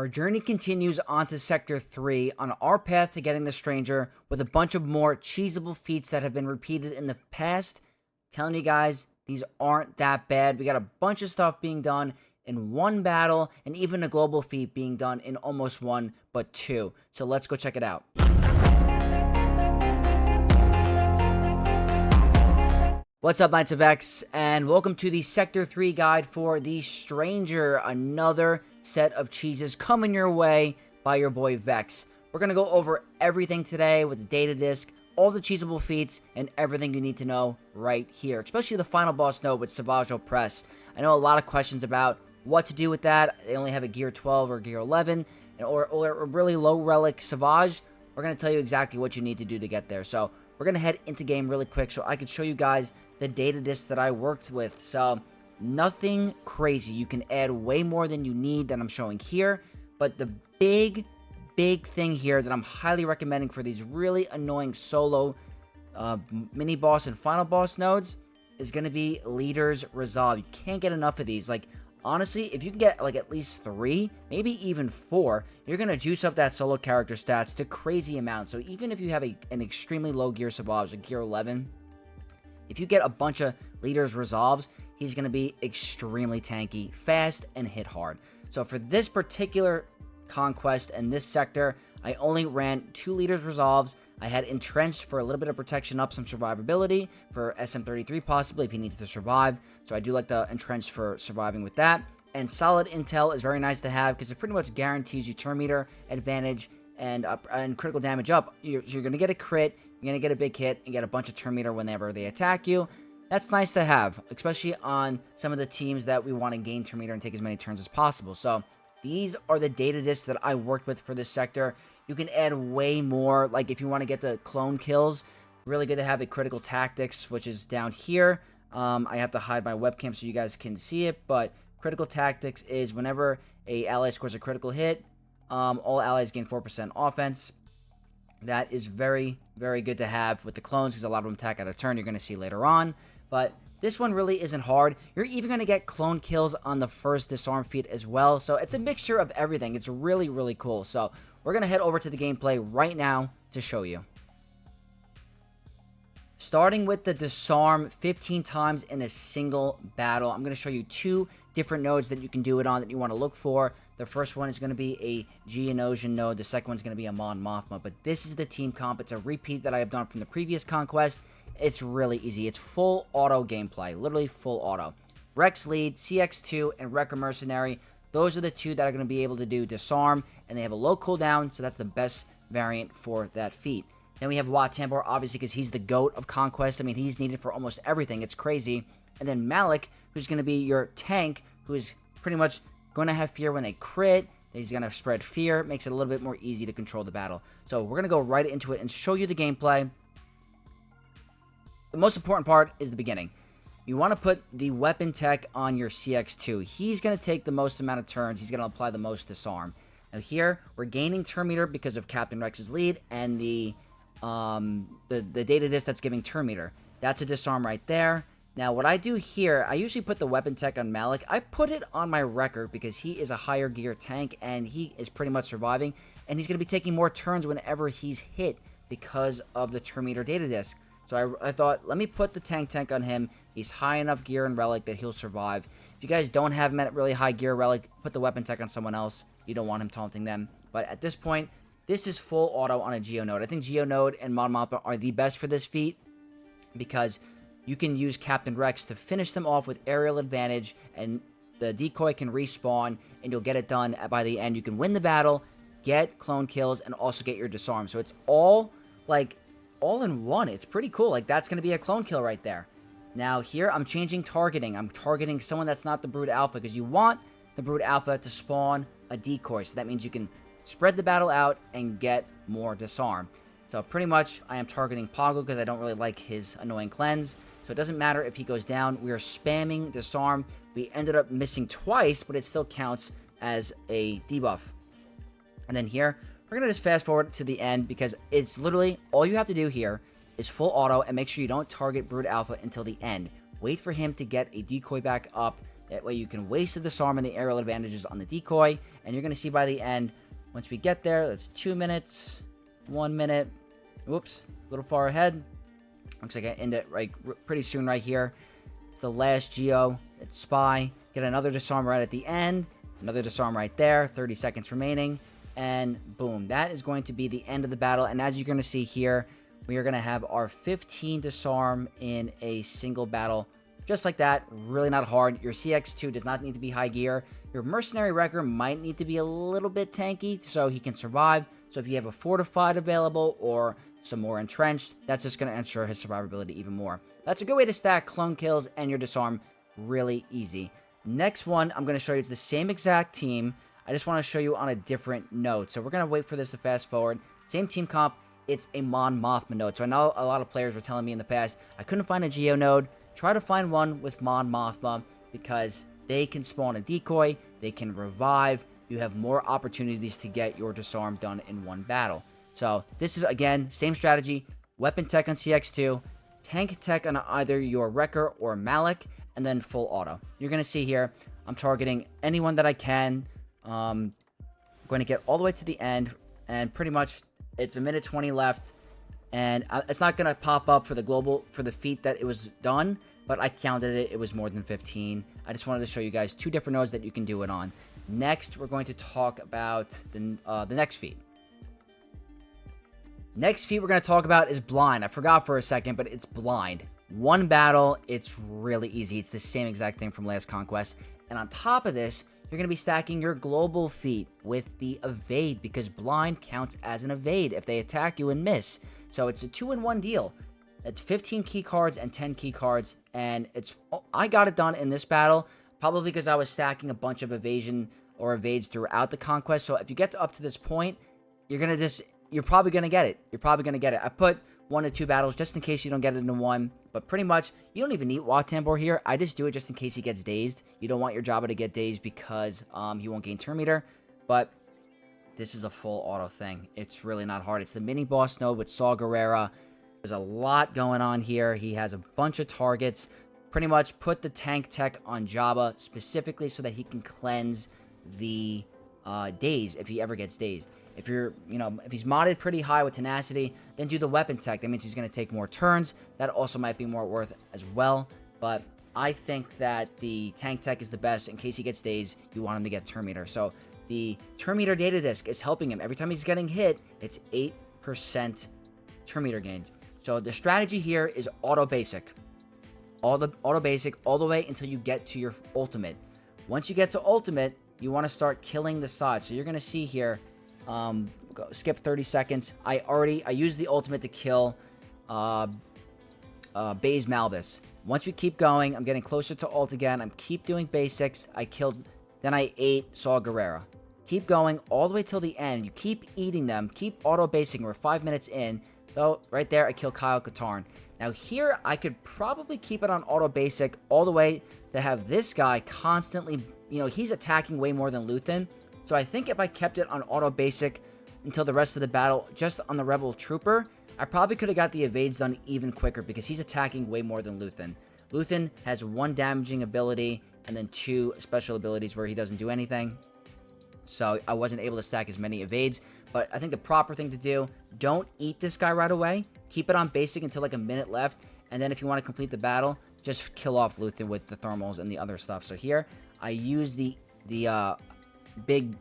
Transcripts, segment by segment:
Our journey continues onto Sector 3 on our path to getting the Stranger with a bunch of more cheesable feats that have been repeated in the past. Telling you guys, these aren't that bad. We got a bunch of stuff being done in one battle and even a global feat being done in almost one but two. So let's go check it out. What's up, Knights of X, and welcome to the Sector 3 guide for the Stranger, another set of cheeses coming your way by your boy Vex. We're going to go over everything today with the data disc, all the cheesable feats, and everything you need to know right here, especially the final boss node with Savage Press. I know a lot of questions about what to do with that. They only have a Gear 12 or Gear 11, or a really low Relic Savage. We're going to tell you exactly what you need to do to get there. So we're going to head into game really quick so I can show you guys the data discs that I worked with. So nothing crazy. You can add way more than you need that I'm showing here. But the big thing here that I'm highly recommending for these really annoying solo mini boss and final boss nodes is going to be Leaders Resolve. You can't get enough of these. Like, honestly, if you can get like at least 3, maybe even 4, you're going to juice up that solo character stats to crazy amounts. So even if you have an extremely low Gear Savage, like Gear 11, if you get a bunch of Leaders Resolves, he's going to be extremely tanky, fast, and hit hard. So for this particular conquest and this sector, I only ran 2 Leaders Resolves. I had Entrenched for a little bit of protection up, some survivability for SM33 possibly if he needs to survive. So I do like the Entrenched for surviving with that. And Solid Intel is very nice to have because it pretty much guarantees you turn meter advantage and critical damage up. You're going to get a crit, you're going to get a big hit, and get a bunch of turn meter whenever they attack you. That's nice to have, especially on some of the teams that we want to gain turn meter and take as many turns as possible. So these are the data discs that I worked with for this sector. You can add way more, like if you want to get the clone kills, really good to have a Critical Tactics, which is down here. I have to hide my webcam so you guys can see it, but Critical Tactics is whenever a ally scores a critical hit, all allies gain 4% offense. That is very, very good to have with the clones because a lot of them attack out of turn. You're going to see later on. But this one really isn't hard. You're even going to get clone kills on the first Disarm feat as well. So it's a mixture of everything. It's really, really cool. So we're going to head over to the gameplay right now to show you. Starting with the Disarm 15 times in a single battle. I'm going to show you 2 different nodes that you can do it on that you want to look for. The first one is going to be a Geonosian node. The second one is going to be a Mothma. But this is the team comp. It's a repeat that I have done from the previous conquest. It's really easy. It's full auto gameplay. Literally full auto. Rex Lead, CX2, and Wrecker Mercenary. Those are the 2 that are going to be able to do Disarm. And they have a low cooldown, so that's the best variant for that feat. Then we have Wat Tambor, obviously, because he's the GOAT of Conquest. I mean, he's needed for almost everything. It's crazy. And then Malik, who's going to be your tank, who is pretty much going to have fear when they crit. He's going to spread fear. Makes it a little bit more easy to control the battle. So we're going to go right into it and show you the gameplay. The most important part is the beginning. You want to put the weapon tech on your CX2. He's going to take the most amount of turns. He's going to apply the most Disarm. Now here, we're gaining turn meter because of Captain Rex's lead and the data disc that's giving turn meter. That's a Disarm right there. Now, what I do here, I usually put the weapon tech on Malik. I put it on my Wrecker because he is a higher gear tank, and he is pretty much surviving, and he's going to be taking more turns whenever he's hit because of the turn meter data disc. So I thought, let me put the tank on him. He's high enough gear and Relic that he'll survive. If you guys don't have him at really high gear Relic, put the weapon tech on someone else. You don't want him taunting them. But at this point, this is full auto on a Geo node. I think Geo node and Mothma are the best for this feat because you can use Captain Rex to finish them off with aerial advantage, and the decoy can respawn, and you'll get it done by the end. You can win the battle, get clone kills, and also get your Disarm. So it's all, like, all in one. It's pretty cool. Like, that's going to be a clone kill right there. Now, here, I'm changing targeting. I'm targeting someone that's not the Brood Alpha, because you want the Brood Alpha to spawn a decoy. So that means you can spread the battle out and get more Disarm. So pretty much, I am targeting Poggle because I don't really like his annoying cleanse. So it doesn't matter if he goes down. We are spamming Disarm. We ended up missing twice, but it still counts as a debuff. And then here, we're going to just fast forward to the end because it's literally, all you have to do here is full auto and make sure you don't target Brood Alpha until the end. Wait for him to get a decoy back up. That way you can waste the disarm and the aerial advantages on the decoy. And you're going to see by the end, once we get there, that's 2 minutes, 1 minute. Whoops, a little far ahead. Looks like I end it right pretty soon right here. It's the last Geo. It's Spy. Get another disarm right at the end. Another disarm right there. 30 seconds remaining. And boom, that is going to be the end of the battle. And as you're going to see here, we are going to have our 15 disarm in a single battle. Just like that, really not hard. Your CX2 does not need to be high gear. Your Mercenary Wrecker might need to be a little bit tanky so he can survive. So if you have a Fortified available or some more Entrenched, that's just going to ensure his survivability even more. That's a good way to stack clone kills and your disarm really easy. Next one I'm going to show you is the same exact team. I just want to show you on a different note. So we're going to wait for this to fast forward. Same team comp. It's a Mothma node. So I know a lot of players were telling me in the past, I couldn't find a Geo node. Try to find one with Mothma because they can spawn a decoy. They can revive. You have more opportunities to get your disarm done in one battle. So this is, again, same strategy. Weapon tech on CX2. Tank tech on either your Wrecker or Malik. And then full auto. You're going to see here, I'm targeting anyone that I can. I'm going to get all the way to the end. And pretty much, it's 1:20 left. And it's not going to pop up for the global, for the feat that it was done. But I counted it. It was more than 15. I just wanted to show you guys 2 different nodes that you can do it on. Next, we're going to talk about the next feat. Next feat we're going to talk about is Blind. I forgot for a second, but it's Blind. One battle, it's really easy. It's the same exact thing from Last Conquest. And on top of this, you're going to be stacking your global feat with the evade because Blind counts as an evade if they attack you and miss. So it's a 2-in-1 deal. It's 15 key cards and 10 key cards. And I got it done in this battle probably because I was stacking a bunch of evasion or evades throughout the conquest. So if you get up to this point, you're probably going to get it. You're probably going to get it. I put 1 to 2 battles just in case you don't get it into one. But pretty much, you don't even need Watambor here. I just do it just in case he gets dazed. You don't want your Jabba to get dazed because he won't gain turn meter. But this is a full auto thing. It's really not hard. It's the mini boss node with Saw Gerrera. There's a lot going on here. He has a bunch of targets. Pretty much put the tank tech on Jabba specifically so that he can cleanse the daze if he ever gets dazed. If if he's modded pretty high with tenacity, then do the weapon tech. That means he's going to take more turns. That also might be more worth as well. But I think that the tank tech is the best. In case he gets dazed, you want him to get turn meter. So the turn meter data disk is helping him. Every time he's getting hit, it's 8% turn meter gained. So the strategy here is auto basic. Auto basic all the way until you get to your ultimate. Once you get to ultimate, you want to start killing the side. So you're going to see here, skip 30 seconds. I used the ultimate to kill Baze Malbus. Once we keep going, I'm getting closer to ult again. I'm keep doing basics. Then I ate Saw Gerrera. Keep going all the way till the end. You keep eating them. Keep auto basing. We're 5 minutes in. So right there, I kill Kyle Katarn. Now here, I could probably keep it on auto basic all the way to have this guy constantly, he's attacking way more than Luthen. So I think if I kept it on auto basic until the rest of the battle, just on the Rebel Trooper, I probably could have got the evades done even quicker because he's attacking way more than Luthen. Luthen has 1 damaging ability and then 2 special abilities where he doesn't do anything. So I wasn't able to stack as many evades. But I think the proper thing to do, don't eat this guy right away. Keep it on basic until like a minute left. And then if you want to complete the battle, just kill off Luthen with the thermals and the other stuff. So here, I use the big,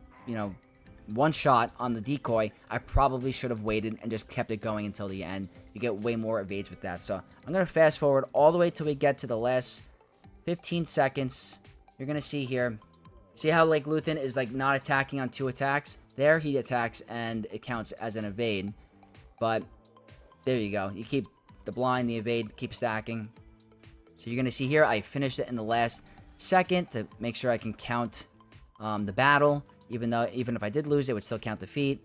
one shot on the decoy. I probably should have waited and just kept it going until the end. You get way more evades with that. So I'm going to fast forward all the way till we get to the last 15 seconds. You're going to see here. See how like Luthen is like not attacking on 2 attacks? There he attacks and it counts as an evade. But there you go. You keep the blind, the evade, keep stacking. So you're going to see here, I finished it in the last second to make sure I can count the battle. Even if I did lose, it would still count the feat.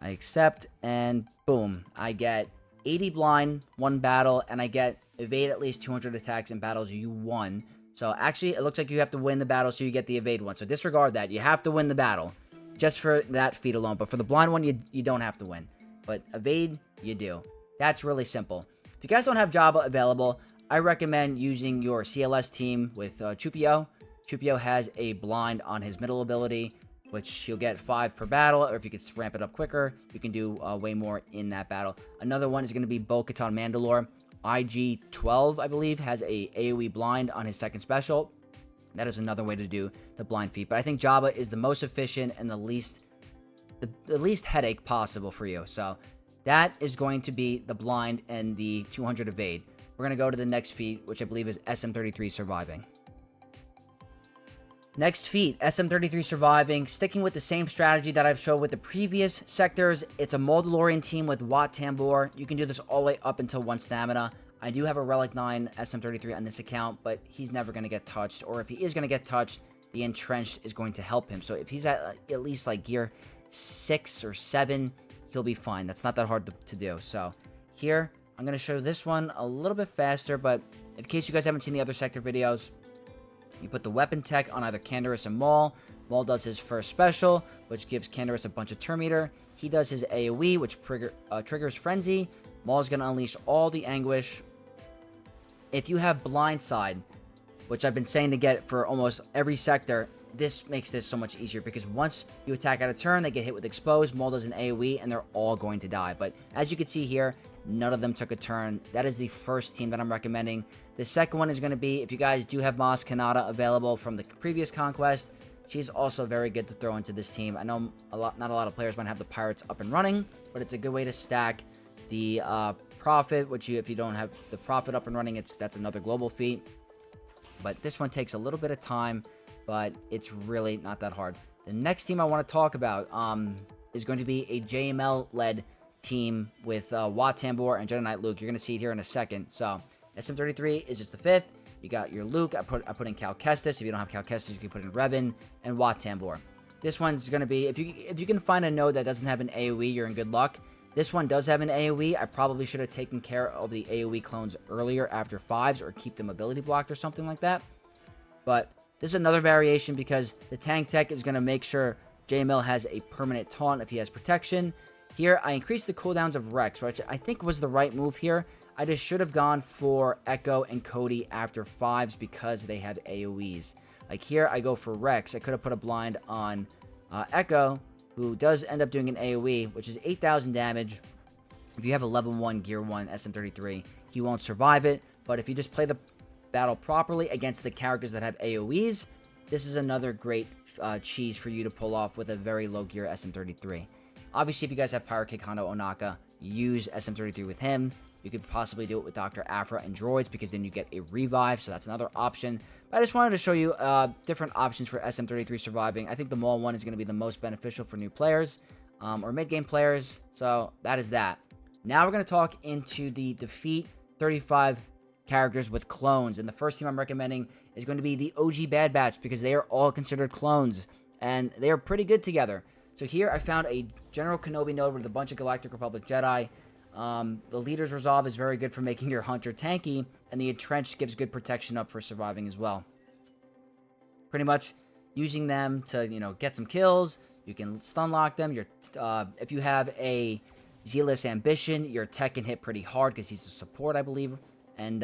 I accept, and boom. I get 80 blind, 1 battle, and I get evade at least 200 attacks in battles you won. So actually, it looks like you have to win the battle so you get the evade one. So disregard that. You have to win the battle just for that feat alone. But for the blind one, you don't have to win. But evade, you do. That's really simple. If you guys don't have Jabba available, I recommend using your CLS team with Chupio. Chupio has a blind on his middle ability, which he'll get 5 per battle, or if you could ramp it up quicker, you can do way more in that battle. Another one is going to be Bo-Katan Mandalore. IG-12, I believe, has a AoE blind on his second special. That is another way to do the blind feat. But I think Jabba is the most efficient and the least headache possible for you. So that is going to be the blind and the 200 evade. We're going to go to the next feat, which I believe is SM33 surviving. Next feat, SM33 surviving, sticking with the same strategy that I've showed with the previous sectors. It's a Mandalorian team with Wat Tambor. You can do this all the way up until 1 stamina. I do have a Relic 9 SM33 on this account, but he's never going to get touched. Or if he is going to get touched, the Entrenched is going to help him. So if he's at least like gear 6 or 7, he'll be fine. That's not that hard to do. So here, I'm going to show this one a little bit faster, but in case you guys haven't seen the other sector videos, you put the weapon tech on either Canderous or Maul. Maul does his first special, which gives Canderous a bunch of turn meter. He does his AoE, which triggers Frenzy. Maul's going to unleash all the anguish. If you have Blindside, which I've been saying to get for almost every sector, this makes this so much easier because once you attack out of turn, they get hit with Exposed, Maul does an AoE, and they're all going to die. But as you can see here, none of them took a turn. That is the first team that I'm recommending. The second one is going to be, if you guys do have Maz Kanata available from the previous Conquest, she's also very good to throw into this team. I know not a lot of players might have the Pirates up and running, but it's a good way to stack the Prophet, which if you don't have the Prophet up and running, that's another global feat. But this one takes a little bit of time, but it's really not that hard. The next team I want to talk about is going to be a JML-led team with Wat Tambor and Jedi Knight Luke. You're going to see it here in a second. So SM33 is just the 5th. You got your Luke. I put in Cal Kestis. If you don't have Cal Kestis, you can put in Revan and Wat Tambor. This one's going to be, if you can find a node that doesn't have an AoE, you're in good luck. This one does have an AoE. I probably should have taken care of the AoE clones earlier after 5s or keep them ability blocked or something like that. But this is another variation because the tank tech is going to make sure JML has a permanent taunt if he has protection. Here, I increased the cooldowns of Rex, which I think was the right move here. I just should have gone for Echo and Cody after 5s because they have AoEs. Like here, I go for Rex. I could have put a blind on Echo, who does end up doing an AoE, which is 8,000 damage. If you have a level 1 Gear 1 SM33, he won't survive it. But if you just play the battle properly against the characters that have AoEs, this is another great cheese for you to pull off with a very low gear SM33. Obviously, if you guys have Pirate Kick Hondo Onaka, use SM33 with him. You could possibly do it with Dr. Aphra and Droids because then you get a revive, so that's another option. But I just wanted to show you different options for SM33 surviving. I think the Maul one is going to be the most beneficial for new players or mid-game players, so that is that. Now we're going to talk into the defeat 35 characters with clones, and the first team I'm recommending is going to be the OG Bad Batch because they are all considered clones, and they are pretty good together. So here I found a General Kenobi node with a bunch of Galactic Republic Jedi. The Leader's Resolve is very good for making your Hunter tanky, and the Entrenched gives good protection up for surviving as well. Pretty much using them to, get some kills. You can stun lock them. If you have a Zealous Ambition, your tech can hit pretty hard because he's a support, I believe. And,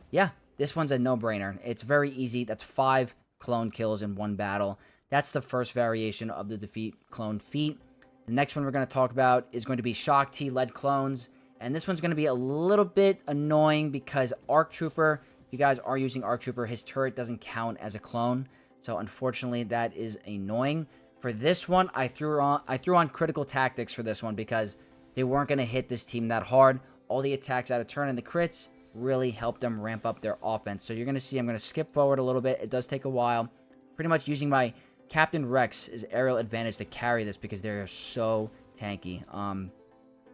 yeah, this one's a no-brainer. It's very easy. That's 5 clone kills in one battle. That's the first variation of the defeat clone feat. The next one we're going to talk about is going to be Shock T-led clones. And this one's going to be a little bit annoying because ARC Trooper, if you guys are using ARC Trooper, his turret doesn't count as a clone. So unfortunately, that is annoying. For this one, I threw on Critical Tactics for this one because they weren't going to hit this team that hard. All the attacks out of turn and the crits really helped them ramp up their offense. So you're going to see I'm going to skip forward a little bit. It does take a while. Pretty much using my Captain Rex's aerial advantage to carry this because they're so tanky.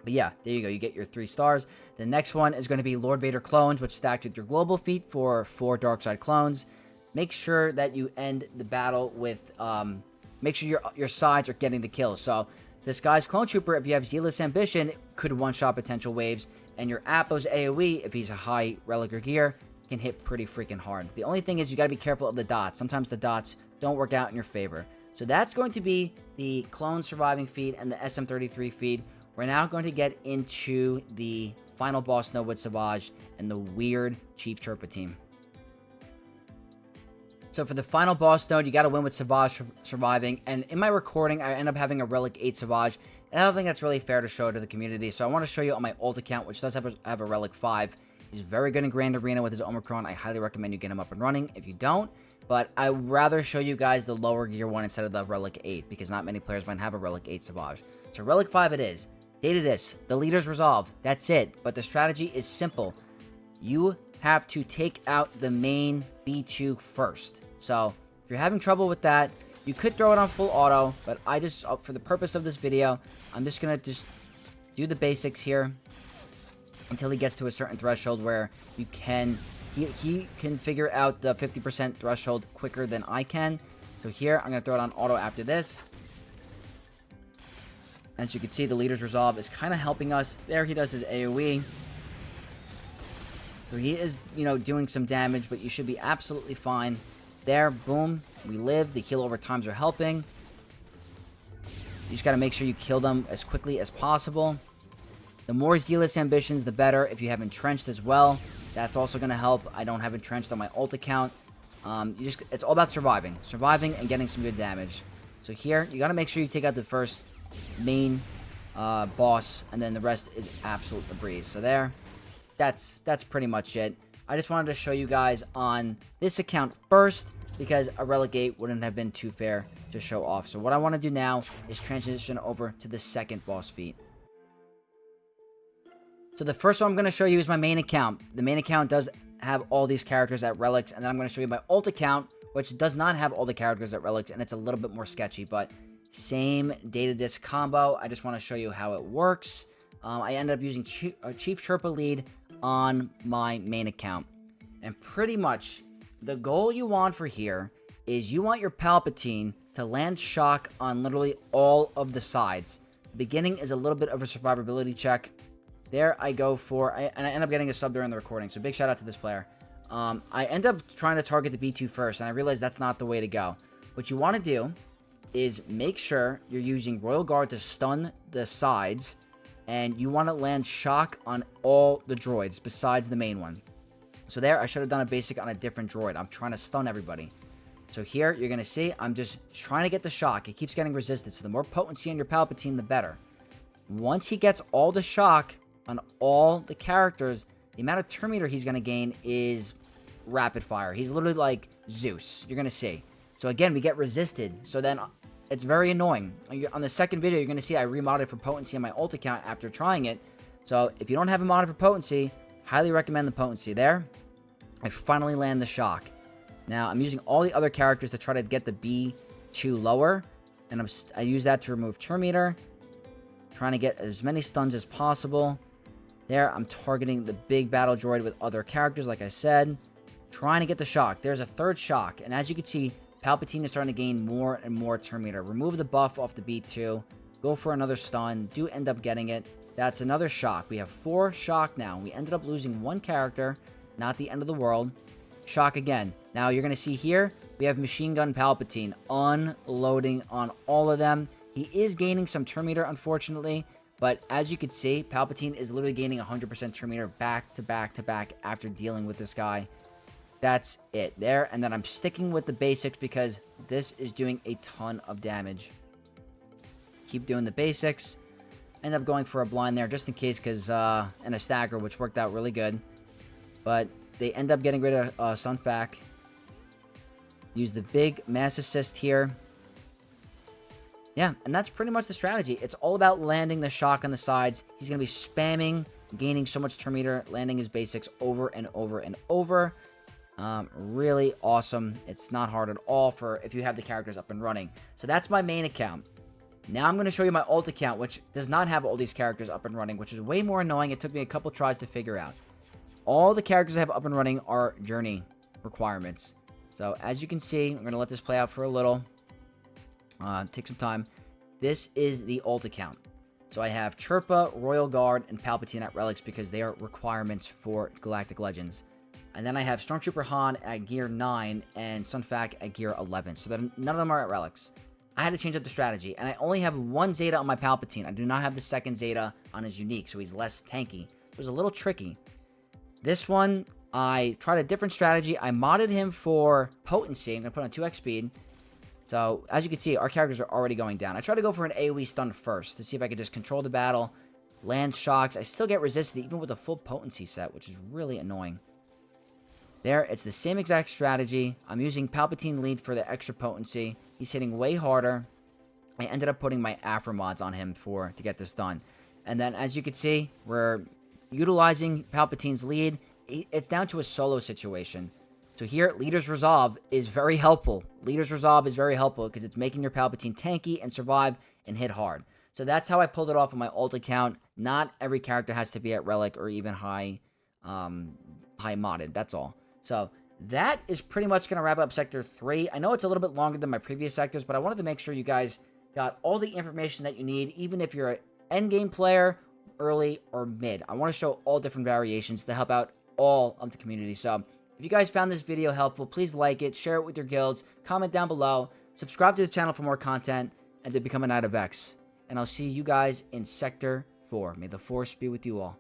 But yeah, there you go. You get your 3 stars. The next one is going to be Lord Vader clones, which stacked with your global feat for 4 dark side clones. Make sure that you end the battle with, make sure your sides are getting the kills. So this guy's Clone Trooper, if you have Zealous Ambition, could one-shot potential waves. And your Appo's AoE, if he's a high relic or gear, can hit pretty freaking hard. The only thing is you got to be careful of the dots. Sometimes the dots don't work out in your favor. So that's going to be the clone surviving feed and the SM33 feed. We're now going to get into the final boss node with Savage and the weird Chief Chirpa team. So for the final boss node, you got to win with Savage surviving. And in my recording, I end up having a Relic 8 Savage. And I don't think that's really fair to show to the community. So I want to show you on my ult account, which does have a Relic 5. He's very good in Grand Arena with his Omicron. I highly recommend you get him up and running if you don't. But I would rather show you guys the lower gear one instead of the Relic 8. Because not many players might have a Relic 8 Savage. So Relic 5 it is. Data Dis, the leader's resolve. That's it. But the strategy is simple. You have to take out the main B2 first. So, if you're having trouble with that, you could throw it on full auto, but I just, for the purpose of this video, I'm just going to just do the basics here until he gets to a certain threshold where you can, he can figure out the 50% threshold quicker than I can. So here, I'm going to throw it on auto after this. As you can see, the leader's resolve is kind of helping us. There he does his AoE. So he is, doing some damage, but you should be absolutely fine. There, boom, we live. The heal over times are helping. You just got to make sure you kill them as quickly as possible. The more zealous ambitions, the better. If you have entrenched as well, that's also going to help. I don't have entrenched on my ult account. It's all about surviving. Surviving and getting some good damage. So here, you got to make sure you take out the first main boss, and then the rest is absolute a breeze. So there, that's pretty much it. I just wanted to show you guys on this account first, because a Relic 8 wouldn't have been too fair to show off. So what I want to do now is transition over to the second boss feat. So the first one I'm going to show you is my main account. The main account does have all these characters at Relics, and then I'm going to show you my ult account, which does not have all the characters at Relics, and it's a little bit more sketchy, but same data disc combo. I just want to show you how it works. I ended up using Chief Chirpa lead on my main account. And pretty much, the goal you want for here is you want your Palpatine to land shock on literally all of the sides. The beginning is a little bit of a survivability check. There I go and I end up getting a sub during the recording, so big shout out to this player. I end up trying to target the B2 first, and I realized that's not the way to go. What you want to do is make sure you're using Royal Guard to stun the sides, and you want to land shock on all the droids besides the main one. So there, I should have done a basic on a different droid. I'm trying to stun everybody. So here, you're going to see, I'm just trying to get the shock. It keeps getting resisted, so the more potency on your Palpatine, the better. Once he gets all the shock on all the characters, the amount of turn meter he's going to gain is rapid fire. He's literally like Zeus. You're going to see. So again, we get resisted. So then it's very annoying. On the second video, you're going to see I remodded for potency on my ult account after trying it. So if you don't have a mod for potency, highly recommend the potency. There, I finally land the shock. Now, I'm using all the other characters to try to get the B2 lower. And I use that to remove turn meter. Trying to get as many stuns as possible. There, I'm targeting the big battle droid with other characters, like I said. Trying to get the shock. There's a third shock. And as you can see, Palpatine is starting to gain more and more turn meter. Remove the buff off the B2. Go for another stun. Do end up getting it. That's another shock. We have 4 shock now. We ended up losing 1 character. Not the end of the world. Shock again. Now, you're going to see here, we have Machine Gun Palpatine unloading on all of them. He is gaining some turn meter, unfortunately. But as you can see, Palpatine is literally gaining 100% turn meter back to back to back after dealing with this guy. That's it there. And then I'm sticking with the basics because this is doing a ton of damage. Keep doing the basics. End up going for a blind there just in case, because and a stagger, which worked out really good. But they end up getting rid of Sunfac. Use the big mass assist here. Yeah, and that's pretty much the strategy. It's all about landing the shock on the sides. He's going to be spamming, gaining so much turn meter, landing his basics over and over and over. Really awesome. It's not hard at all for if you have the characters up and running. So that's my main account. Now I'm going to show you my ult account, which does not have all these characters up and running, which is way more annoying. It took me a couple tries to figure out. All the characters I have up and running are journey requirements. So as you can see, I'm going to let this play out for a little. Take some time. This is the ult account. So I have Chirpa, Royal Guard, and Palpatine at Relics because they are requirements for Galactic Legends. And then I have Stormtrooper Han at Gear 9 and Sunfac at Gear 11. So none of them are at Relics. I had to change up the strategy. And I only have 1 Zeta on my Palpatine. I do not have the second Zeta on his unique, so he's less tanky. was a little tricky. This one, I tried a different strategy. I modded him for potency. I'm going to put on 2x speed. So, as you can see, our characters are already going down. I tried to go for an AoE stun first to see if I could just control the battle, land shocks. I still get resisted even with a full potency set, which is really annoying. There, it's the same exact strategy. I'm using Palpatine lead for the extra potency. He's hitting way harder. I ended up putting my Afro mods on him to get this done. And then, as you can see, we're utilizing Palpatine's lead. It's down to a solo situation. So here, Leader's Resolve is very helpful. Leader's Resolve is very helpful because it's making your Palpatine tanky and survive and hit hard. So that's how I pulled it off on my ult account. Not every character has to be at Relic or even high modded. That's all. So that is pretty much going to wrap up Sector 3. I know it's a little bit longer than my previous sectors, but I wanted to make sure you guys got all the information that you need, even if you're an endgame player, early, or mid. I want to show all different variations to help out all of the community. So if you guys found this video helpful, please like it, share it with your guilds, comment down below, subscribe to the channel for more content, and to become a Knight of X. And I'll see you guys in Sector 4. May the Force be with you all.